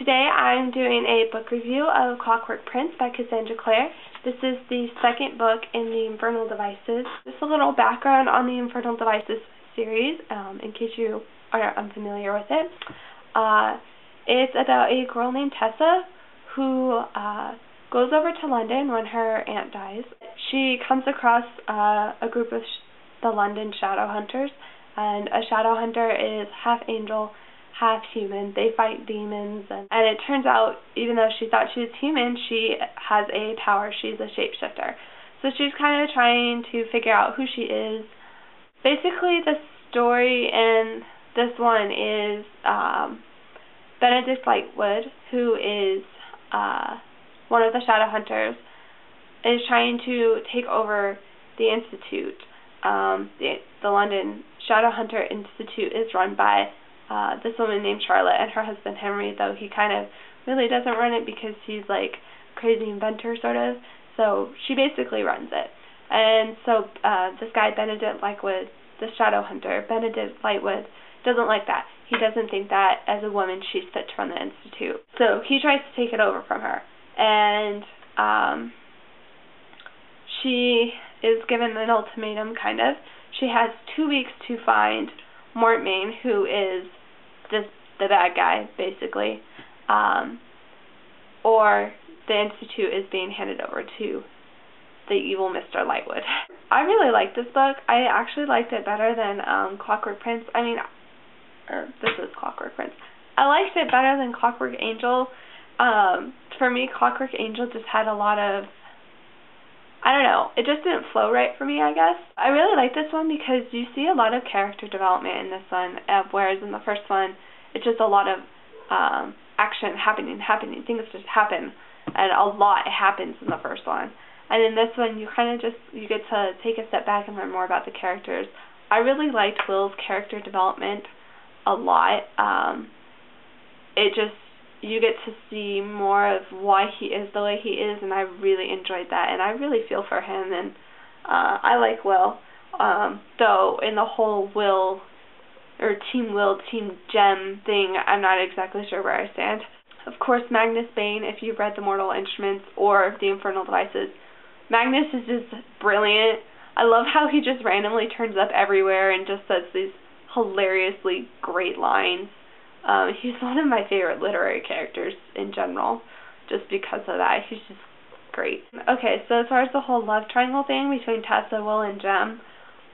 Today I'm doing a book review of Clockwork Prince by Cassandra Clare. This is the second book in the Infernal Devices. Just a little background on the Infernal Devices series, in case you are unfamiliar with it. It's about a girl named Tessa who goes over to London when her aunt dies. She comes across a group of the London shadow hunters, and a shadow hunter is half angel, half human. They fight demons, and it turns out, even though she thought she was human, she has a power. She's a shapeshifter. So she's kind of trying to figure out who she is. Basically, the story in this one is Benedict Lightwood, who is one of the shadow hunters, is trying to take over the Institute. The London Shadow Hunter Institute is run by this woman named Charlotte and her husband Henry, though he kind of really doesn't run it because he's like a crazy inventor sort of. So she basically runs it. And so this guy Benedict Lightwood, the Shadow Hunter, Benedict Lightwood, doesn't like that. He doesn't think that as a woman she's fit to run the Institute. So he tries to take it over from her. And she is given an ultimatum, kind of. She has 2 weeks to find Mortmain, who is the bad guy, basically, or the Institute is being handed over to the evil Mr. Lightwood. I really liked this book. I actually liked it better than Clockwork Prince. This is Clockwork Prince. I liked it better than Clockwork Angel. For me, Clockwork Angel just had a lot of, I don't know, it just didn't flow right for me, I guess. I really like this one because you see a lot of character development in this one, whereas in the first one, it's just a lot of action happening. Things just happen, and a lot happens in the first one. And in this one, you get to take a step back and learn more about the characters. I really liked Will's character development a lot. You get to see more of why he is the way he is, and I really enjoyed that, and I really feel for him, and I like Will, though in the whole Will, Team Gem thing, I'm not exactly sure where I stand. Of course, Magnus Bane, if you've read The Mortal Instruments or The Infernal Devices, Magnus is just brilliant. I love how he just randomly turns up everywhere and just says these hilariously great lines. He's one of my favorite literary characters in general, just because of that. He's just great. Okay, so as far as the whole love triangle thing between Tessa, Will, and Gem,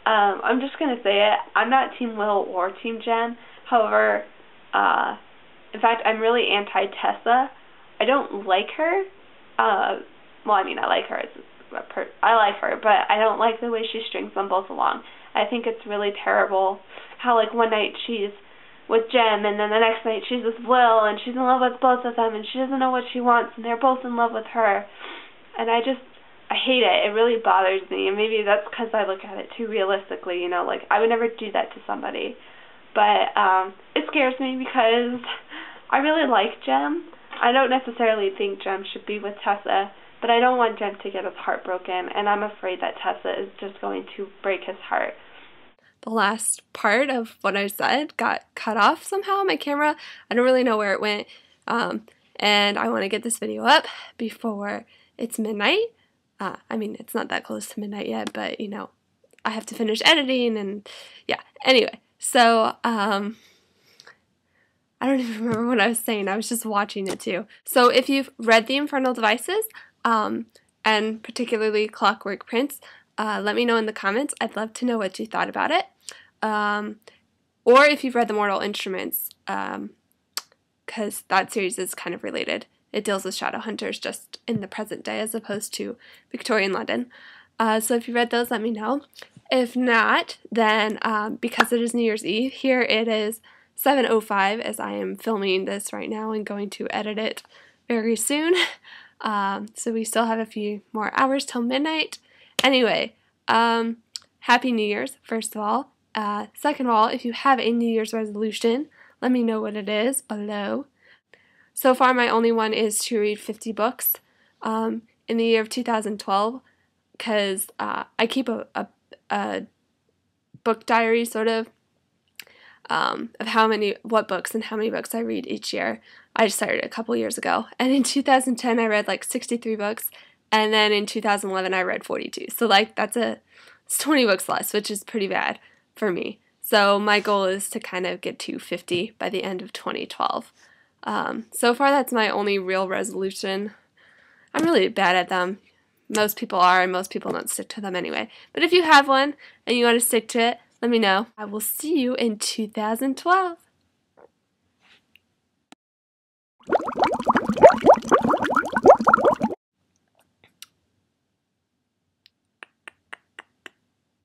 I'm just going to say it. I'm not Team Will or Team Gem. However, in fact, I'm really anti-Tessa. I don't like her. I like her. I like her, but I don't like the way she strings them both along. I think it's really terrible how, like, one night she's with Gem, and then the next night she's with Will, and she's in love with both of them, and she doesn't know what she wants, and they're both in love with her. And I hate it. It really bothers me, and maybe that's because I look at it too realistically, like, I would never do that to somebody. But it scares me because I really like Gem. I don't necessarily think Gem should be with Tessa, but I don't want Gem to get his heart broken, and I'm afraid that Tessa is just going to break his heart. The last part of what I said got cut off somehow on my camera. I don't really know where it went, and I want to get this video up before it's midnight. It's not that close to midnight yet, but, I have to finish editing, and, yeah. Anyway, so, I don't even remember what I was saying. I was just watching it, too. So, if you've read The Infernal Devices, and particularly Clockwork Prince, let me know in the comments. I'd love to know what you thought about it. Or if you've read The Mortal Instruments, because that series is kind of related. It deals with shadow hunters just in the present day as opposed to Victorian London. So if you read those, let me know. If not, then because it is New Year's Eve, here it is 7:05 as I am filming this right now and going to edit it very soon. So we still have a few more hours till midnight. Anyway, Happy New Year's, first of all. Second of all, if you have a New Year's resolution, let me know what it is below. So far, my only one is to read 50 books in the year of 2012, because I keep a book diary, sort of, of what books and how many books I read each year. I just started a couple years ago. And in 2010, I read like 63 books. And then in 2011, I read 42. So like it's 20 books less, which is pretty bad for me. So my goal is to kind of get to 50 by the end of 2012. So far, that's my only real resolution. I'm really bad at them. Most people are, and most people don't stick to them anyway. But if you have one and you want to stick to it, let me know. I will see you in 2012.